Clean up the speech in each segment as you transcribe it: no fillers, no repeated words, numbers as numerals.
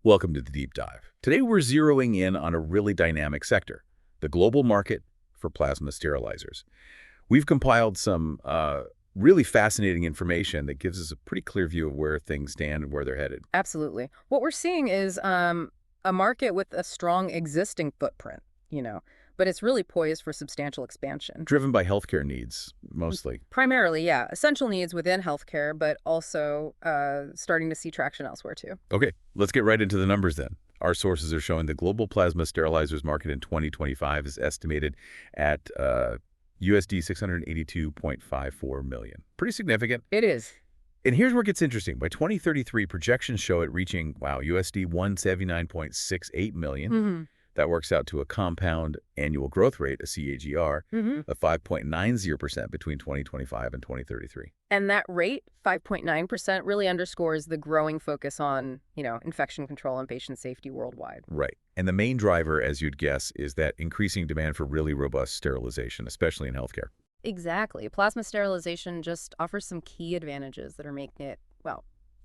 Welcome to the Deep Dive. Today we're zeroing in on a really dynamic sector, the global market for plasma sterilizers. We've compiled some really fascinating information that gives us a pretty clear view of where things stand and where they're headed. Absolutely. What we're seeing is a market with a strong existing footprint, but it's really poised for substantial expansion. Driven by healthcare needs, mostly. Primarily, yeah, essential needs within healthcare, but also starting to see traction elsewhere too. Okay, let's get right into the numbers then. Our sources are showing the global plasma sterilizers market in 2025 is estimated at USD 682.54 million. Pretty significant. It is. And here's where it gets interesting. By 2033, projections show it reaching, USD 179.68 million. Mm-hmm. That works out to a compound annual growth rate, a CAGR, of 5.90% between 2025 and 2033. And that rate, 5.9%, really underscores the growing focus on, infection control and patient safety worldwide. Right. And the main driver, as you'd guess, is that increasing demand for really robust sterilization, especially in healthcare. Exactly. Plasma sterilization just offers some key advantages that are making it,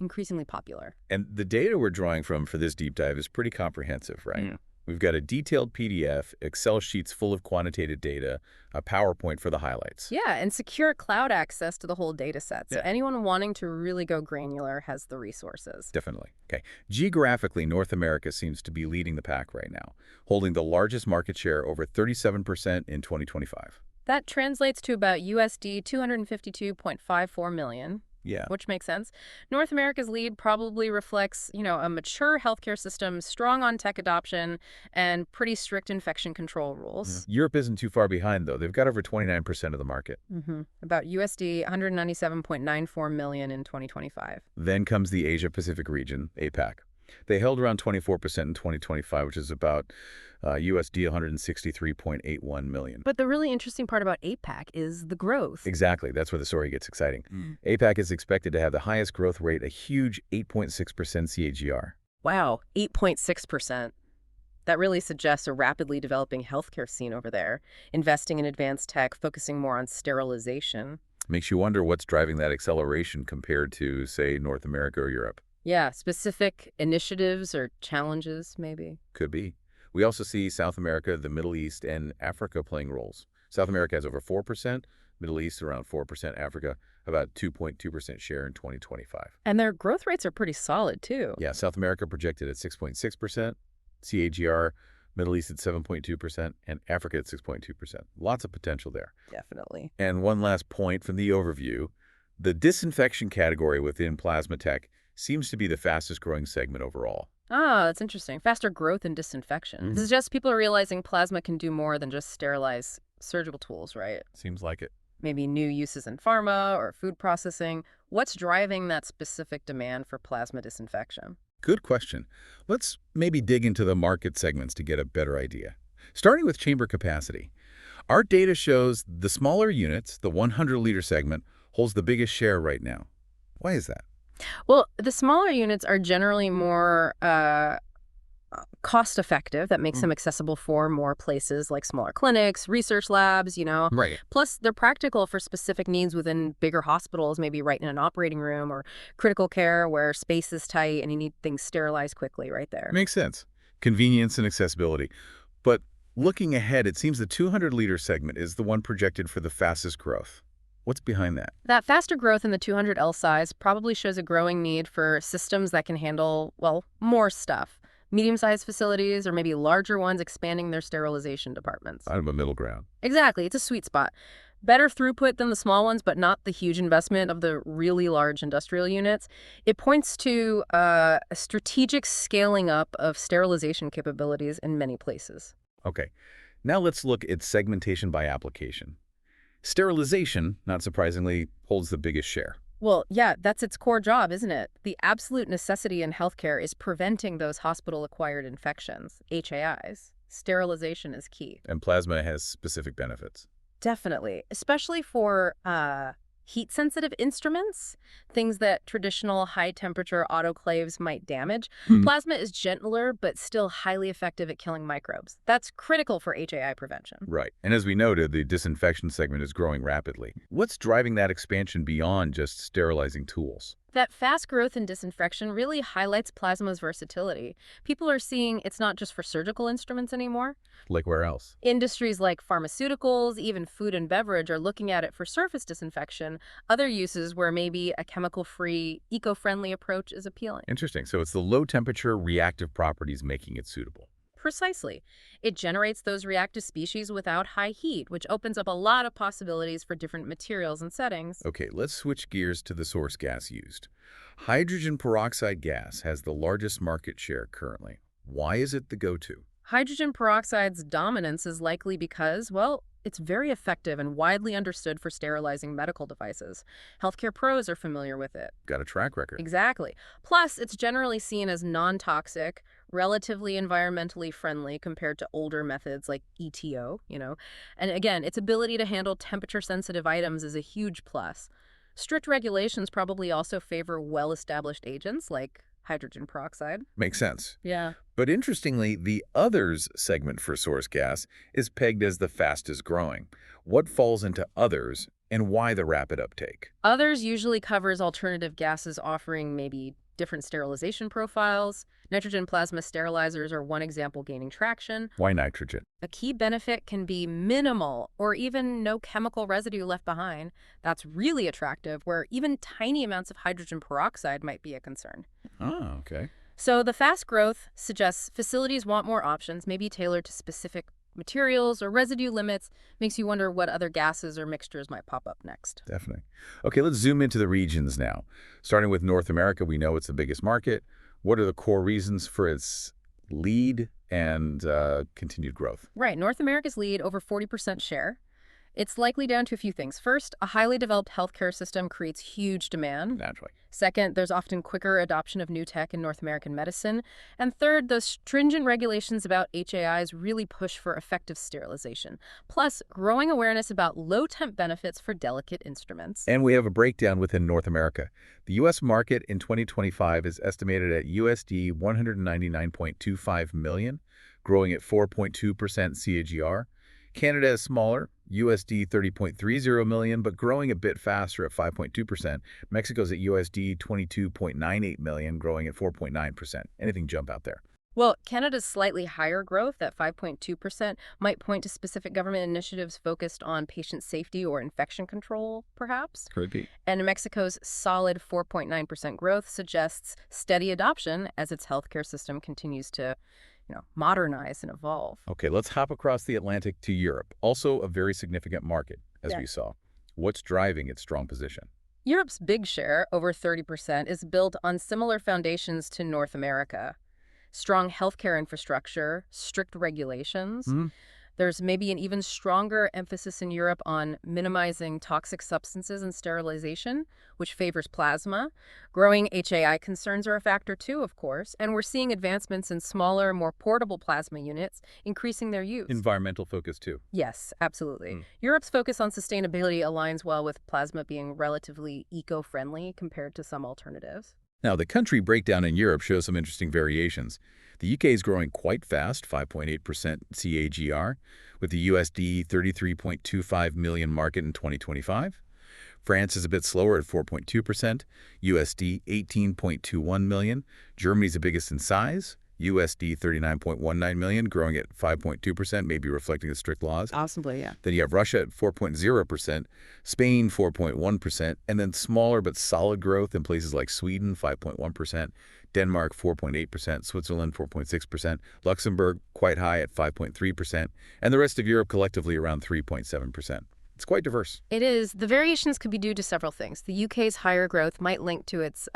increasingly popular. And the data we're drawing from for this deep dive is pretty comprehensive, right? Mm. We've got a detailed PDF, Excel sheets full of quantitative data, a PowerPoint for the highlights. Yeah, and secure cloud access to the whole data set. So Yeah. anyone wanting to really go granular has the resources. Definitely. Okay. Geographically, North America seems to be leading the pack right now, holding the largest market share, over 37% in 2025. That translates to about USD 252.54 million. Yeah. Which makes sense. North America's lead probably reflects, a mature healthcare system, strong on tech adoption, and pretty strict infection control rules. Yeah. Europe isn't too far behind, though. They've got over 29% of the market. About USD 197.94 million in 2025. Then comes the Asia-Pacific region, APAC. They held around 24% in 2025, which is about USD 163.81 million. But the really interesting part about APAC is the growth. Exactly. That's where the story gets exciting. APAC is expected to have the highest growth rate, a huge 8.6% CAGR. Wow, 8.6%. That really suggests a rapidly developing healthcare scene over there, investing in advanced tech, focusing more on sterilization. Makes you wonder what's driving that acceleration compared to, say, North America or Europe. Yeah, specific initiatives or challenges, maybe. Could be. We also see South America, the Middle East, and Africa playing roles. South America has over 4%, Middle East around 4%, Africa about 2.2% share in 2025. And their growth rates are pretty solid, too. Yeah, South America projected at 6.6%, CAGR, Middle East at 7.2%, and Africa at 6.2%. Lots of potential there. Definitely. And one last point from the overview, the disinfection category within plasma tech seems to be the fastest growing segment overall. Ah, that's interesting. Faster growth in disinfection. This is just people are realizing plasma can do more than just sterilize surgical tools, right? Seems like it. Maybe new uses in pharma or food processing. What's driving that specific demand for plasma disinfection? Good question. Let's maybe dig into the market segments to get a better idea. Starting with chamber capacity. Our data shows the smaller units, the 100-liter segment, holds the biggest share right now. Why is that? Well, the smaller units are generally more cost-effective. That makes them accessible for more places like smaller clinics, research labs, Right. Plus, they're practical for specific needs within bigger hospitals, maybe right in an operating room or critical care where space is tight and you need things sterilized quickly right there. Makes sense. Convenience and accessibility. But looking ahead, it seems the 200-liter segment is the one projected for the fastest growth. What's behind that? That faster growth in the 200L size probably shows a growing need for systems that can handle, more stuff. Medium-sized facilities or maybe larger ones expanding their sterilization departments. Out of a middle ground. Exactly. It's a sweet spot. Better throughput than the small ones, but not the huge investment of the really large industrial units. It points to a strategic scaling up of sterilization capabilities in many places. Okay. Now let's look at segmentation by application. Sterilization, not surprisingly, holds the biggest share. Well, yeah, that's its core job, isn't it? The absolute necessity in healthcare is preventing those hospital-acquired infections, HAIs. Sterilization is key. And plasma has specific benefits. Definitely, especially for heat-sensitive instruments, things that traditional high-temperature autoclaves might damage. Plasma is gentler, but still highly effective at killing microbes. That's critical for HAI prevention. Right. And as we noted, the disinfection segment is growing rapidly. What's driving that expansion beyond just sterilizing tools? That fast growth in disinfection really highlights plasma's versatility. People are seeing it's not just for surgical instruments anymore. Like where else? Industries like pharmaceuticals, even food and beverage, are looking at it for surface disinfection. Other uses where maybe a chemical-free, eco-friendly approach is appealing. Interesting. So it's the low temperature reactive properties making it suitable. Precisely. It generates those reactive species without high heat, which opens up a lot of possibilities for different materials and settings. Okay, let's switch gears to the source gas used. Hydrogen peroxide gas has the largest market share currently. Why is it the go-to? Hydrogen peroxide's dominance is likely because, well, it's very effective and widely understood for sterilizing medical devices. Healthcare pros are familiar with it. Got a track record. Exactly. Plus, it's generally seen as non-toxic, relatively environmentally friendly compared to older methods like ETO. And again, its ability to handle temperature-sensitive items is a huge plus. Strict regulations probably also favor well-established agents like hydrogen peroxide. Makes sense. Yeah. But interestingly, the others segment for source gas is pegged as the fastest growing. What falls into others and why the rapid uptake? Others usually covers alternative gases offering maybe different sterilization profiles. Nitrogen plasma sterilizers are one example gaining traction. Why nitrogen? A key benefit can be minimal or even no chemical residue left behind. That's really attractive, where even tiny amounts of hydrogen peroxide might be a concern. Oh, okay. So the fast growth suggests facilities want more options, maybe tailored to specific materials or residue limits. Makes you wonder what other gases or mixtures might pop up next. Definitely. Okay, let's zoom into the regions now. Starting with North America, we know it's the biggest market. What are the core reasons for its lead and continued growth? Right, North America's lead, over 40% share. It's likely down to a few things. First, a highly developed healthcare system creates huge demand. Naturally. Second, there's often quicker adoption of new tech in North American medicine. And third, those stringent regulations about HAIs really push for effective sterilization. Plus, growing awareness about low-temp benefits for delicate instruments. And we have a breakdown within North America. The U.S. market in 2025 is estimated at USD 199.25 million, growing at 4.2% CAGR. Canada is smaller, USD 30.30 million, but growing a bit faster at 5.2%. Mexico's at USD 22.98 million, growing at 4.9%. Anything jump out there? Well, Canada's slightly higher growth at 5.2% might point to specific government initiatives focused on patient safety or infection control, perhaps. Could be. And Mexico's solid 4.9% growth suggests steady adoption as its healthcare system continues to modernize and evolve. Okay, let's hop across the Atlantic to Europe, also a very significant market, as we saw. What's driving its strong position? Europe's big share, over 30%, is built on similar foundations to North America. Strong healthcare infrastructure, strict regulations. There's maybe an even stronger emphasis in Europe on minimizing toxic substances and sterilization, which favors plasma. Growing HAI concerns are a factor too, of course, and we're seeing advancements in smaller, more portable plasma units, increasing their use. Environmental focus too. Yes, absolutely. Europe's focus on sustainability aligns well with plasma being relatively eco-friendly compared to some alternatives. Now, the country breakdown in Europe shows some interesting variations. The UK is growing quite fast, 5.8% CAGR, with the USD 33.25 million market in 2025. France is a bit slower at 4.2%, USD 18.21 million. Germany's the biggest in size, USD 39.19 million, growing at 5.2%, maybe reflecting the strict laws. Possibly, yeah. Then you have Russia at 4.0%, Spain 4.1%, and then smaller but solid growth in places like Sweden, 5.1%, Denmark 4.8%, Switzerland 4.6%, Luxembourg quite high at 5.3%, and the rest of Europe collectively around 3.7%. It's quite diverse. It is. The variations could be due to several things. The UK's higher growth might link to its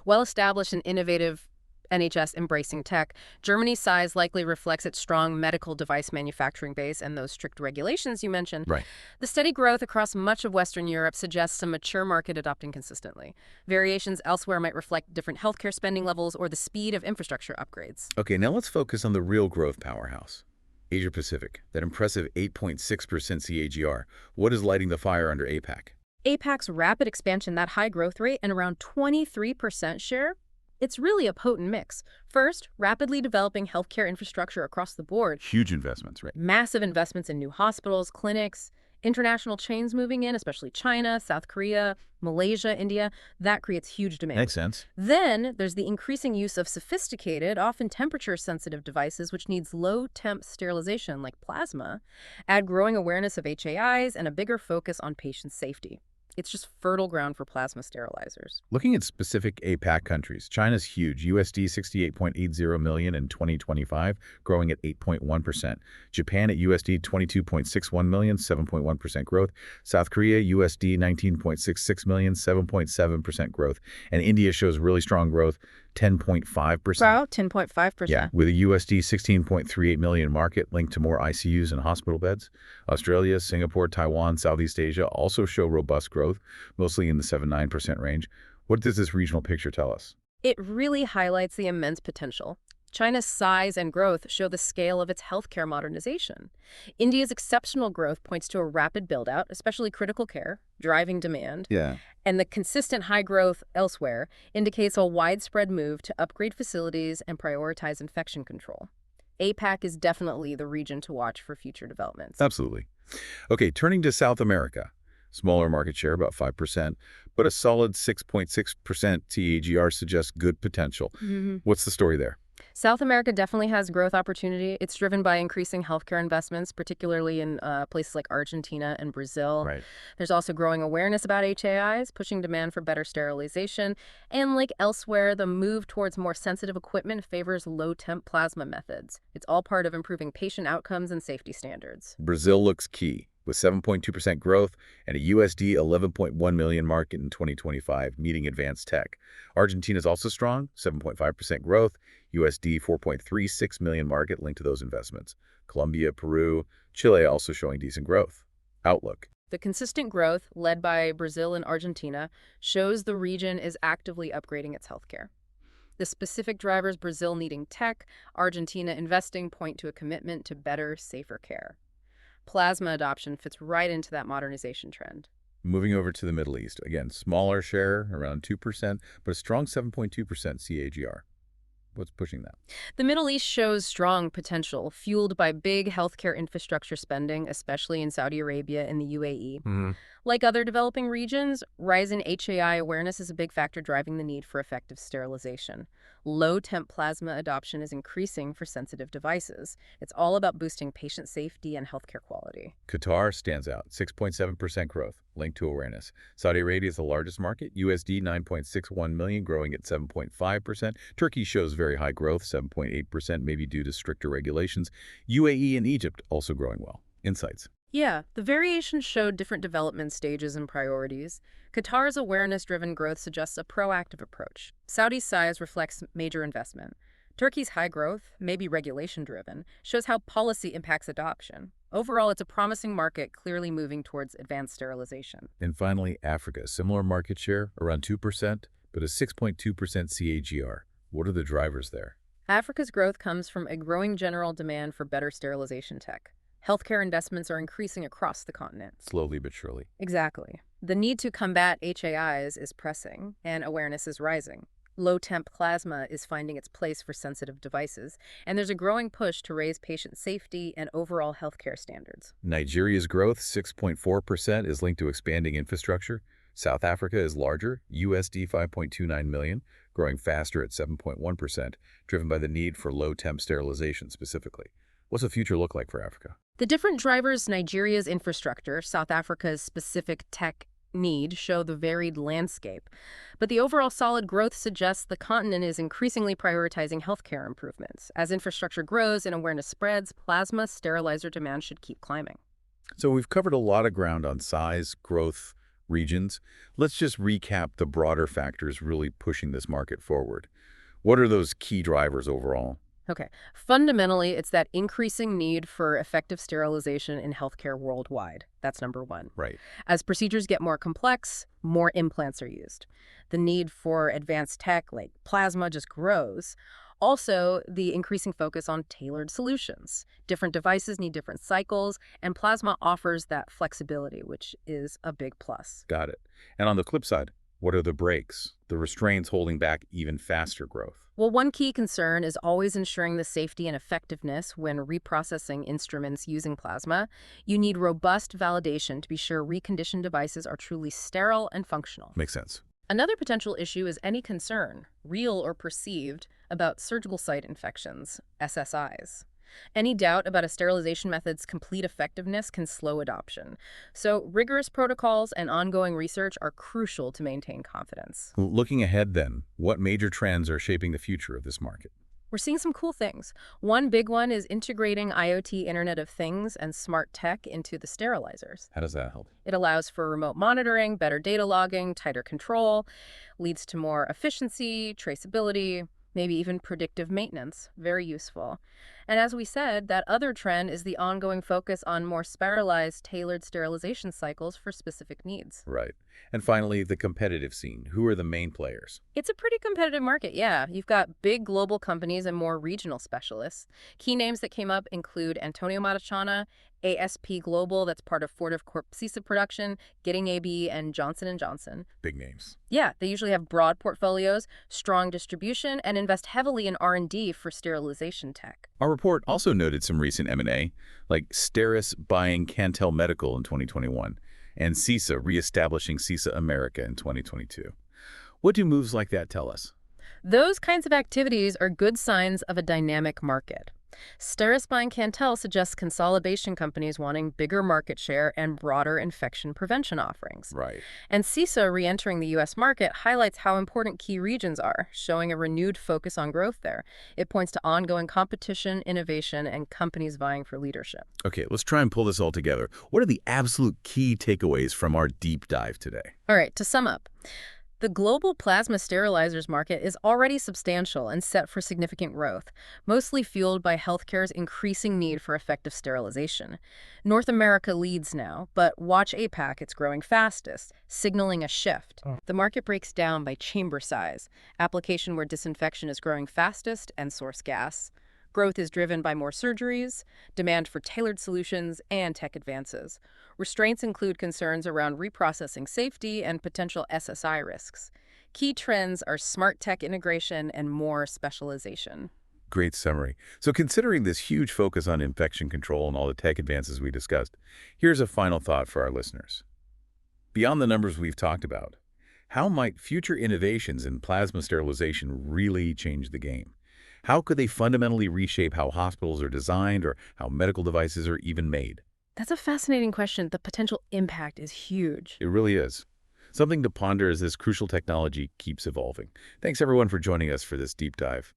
well-established and innovative NHS embracing tech. Germany's size likely reflects its strong medical device manufacturing base and those strict regulations you mentioned. Right. The steady growth across much of Western Europe suggests a mature market adopting consistently. Variations elsewhere might reflect different healthcare spending levels or the speed of infrastructure upgrades. Okay, now let's focus on the real growth powerhouse. Asia Pacific, that impressive 8.6% CAGR. What is lighting the fire under APAC? APAC's rapid expansion, that high growth rate, and around 23% share, it's really a potent mix. First, rapidly developing healthcare infrastructure across the board. Huge investments, right? Massive investments in new hospitals, clinics, International chains moving in, especially China, South Korea, Malaysia, India, that creates huge demand. Makes sense. Then there's the increasing use of sophisticated, often temperature-sensitive devices, which needs low-temp sterilization like plasma, add growing awareness of HAIs, and a bigger focus on patient safety. It's just fertile ground for plasma sterilizers. Looking at specific APAC countries, China's huge, USD 68.80 million in 2025, growing at 8.1%. Japan at USD 22.61 million, 7.1% growth. South Korea, USD 19.66 million, 7.7% growth. And India shows really strong growth, 10.5%. Wow, 10.5%. Yeah, with a USD 16.38 million market linked to more ICUs and hospital beds. Australia, Singapore, Taiwan, Southeast Asia also show robust growth, mostly in the 7-9% range. What does this regional picture tell us? It really highlights the immense potential. China's size and growth show the scale of its healthcare modernization. India's exceptional growth points to a rapid build-out, especially critical care, driving demand. Yeah. And the consistent high growth elsewhere indicates a widespread move to upgrade facilities and prioritize infection control. APAC is definitely the region to watch for future developments. Absolutely. Okay, turning to South America. Smaller market share, about 5%, but a solid 6.6% CAGR suggests good potential. What's the story there? South America definitely has growth opportunity. It's driven by increasing healthcare investments, particularly in places like Argentina and Brazil. Right. There's also growing awareness about HAIs, pushing demand for better sterilization. And like elsewhere, the move towards more sensitive equipment favors low-temp plasma methods. It's all part of improving patient outcomes and safety standards. Brazil looks key, with 7.2% growth and a USD 11.1 million market in 2025, meeting advanced tech. Argentina is also strong, 7.5% growth, USD 4.36 million market linked to those investments. Colombia, Peru, Chile also showing decent growth. Outlook. The consistent growth, led by Brazil and Argentina, shows the region is actively upgrading its healthcare. The specific drivers, Brazil needing tech, Argentina investing, point to a commitment to better, safer care. Plasma adoption fits right into that modernization trend. Moving over to the Middle East. Again, smaller share, around 2%, but a strong 7.2% CAGR. What's pushing that? The Middle East shows strong potential, fueled by big healthcare infrastructure spending, especially in Saudi Arabia and the UAE. Like other developing regions, rising HAI awareness is a big factor driving the need for effective sterilization. Low-temp plasma adoption is increasing for sensitive devices. It's all about boosting patient safety and healthcare quality. Qatar stands out, 6.7% growth, linked to awareness. Saudi Arabia is the largest market, USD 9.61 million, growing at 7.5%. Turkey shows very high growth, 7.8%, maybe due to stricter regulations. UAE and Egypt also growing well. Insights. Yeah, the variations showed different development stages and priorities. Qatar's awareness-driven growth suggests a proactive approach. Saudi's size reflects major investment. Turkey's high growth, maybe regulation-driven, shows how policy impacts adoption. Overall, it's a promising market, clearly moving towards advanced sterilization. And finally, Africa. Similar market share, around 2%, but a 6.2% CAGR. What are the drivers there? Africa's growth comes from a growing general demand for better sterilization tech. Healthcare investments are increasing across the continent. Slowly but surely. Exactly. The need to combat HAIs is pressing, and awareness is rising. Low-temp plasma is finding its place for sensitive devices, and there's a growing push to raise patient safety and overall healthcare standards. Nigeria's growth, 6.4%, is linked to expanding infrastructure. South Africa is larger, USD 5.29 million, growing faster at 7.1%, driven by the need for low-temp sterilization specifically. What's the future look like for Africa? The different drivers, Nigeria's infrastructure, South Africa's specific tech need, show the varied landscape. But the overall solid growth suggests the continent is increasingly prioritizing healthcare improvements. As infrastructure grows and awareness spreads, plasma sterilizer demand should keep climbing. So we've covered a lot of ground on size, growth, regions. Let's just recap the broader factors really pushing this market forward. What are those key drivers overall? Okay. Fundamentally, it's that increasing need for effective sterilization in healthcare worldwide. That's number one. Right. As procedures get more complex, more implants are used. The need for advanced tech like plasma just grows. Also, the increasing focus on tailored solutions. Different devices need different cycles, and plasma offers that flexibility, which is a big plus. Got it. And on the flip side? What are the brakes, the restraints holding back even faster growth? Well, one key concern is always ensuring the safety and effectiveness when reprocessing instruments using plasma. You need robust validation to be sure reconditioned devices are truly sterile and functional. Makes sense. Another potential issue is any concern, real or perceived, about surgical site infections, SSIs. Any doubt about a sterilization method's complete effectiveness can slow adoption. So rigorous protocols and ongoing research are crucial to maintain confidence. Looking ahead then, what major trends are shaping the future of this market? We're seeing some cool things. One big one is integrating IoT Internet of Things and smart tech into the sterilizers. How does that help? It allows for remote monitoring, better data logging, tighter control, leads to more efficiency, traceability, maybe even predictive maintenance. Very useful. And as we said, that other trend is the ongoing focus on more spiralized, tailored sterilization cycles for specific needs. Right. And finally, the competitive scene. Who are the main players? It's a pretty competitive market, yeah. You've got big global companies and more regional specialists. Key names that came up include Antonio Marchana, ASP Global, that's part of Fortive Corp CISA production, Getting AB, and Johnson & Johnson. Big names. Yeah, they usually have broad portfolios, strong distribution, and invest heavily in R&D for sterilization tech. Our report also noted some recent M&A, like Steris buying Cantel Medical in 2021, and CISA reestablishing CISA America in 2022. What do moves like that tell us? Those kinds of activities are good signs of a dynamic market. Steris buying Cantel suggests consolidation companies wanting bigger market share and broader infection prevention offerings. Right. And CISA re-entering the U.S. market highlights how important key regions are, showing a renewed focus on growth there. It points to ongoing competition, innovation, and companies vying for leadership. Okay, let's try and pull this all together. What are the absolute key takeaways from our deep dive today? All right, to sum up, the global plasma sterilizers market is already substantial and set for significant growth, mostly fueled by healthcare's increasing need for effective sterilization. North America leads now, but watch APAC, it's growing fastest, signaling a shift. The market breaks down by chamber size, application where disinfection is growing fastest, and source gas. Growth is driven by more surgeries, demand for tailored solutions, and tech advances. Restraints include concerns around reprocessing safety and potential SSI risks. Key trends are smart tech integration and more specialization. Great summary. So considering this huge focus on infection control and all the tech advances we discussed, here's a final thought for our listeners. Beyond the numbers we've talked about, how might future innovations in plasma sterilization really change the game? How could they fundamentally reshape how hospitals are designed or how medical devices are even made? That's a fascinating question. The potential impact is huge. It really is. Something to ponder as this crucial technology keeps evolving. Thanks everyone for joining us for this deep dive.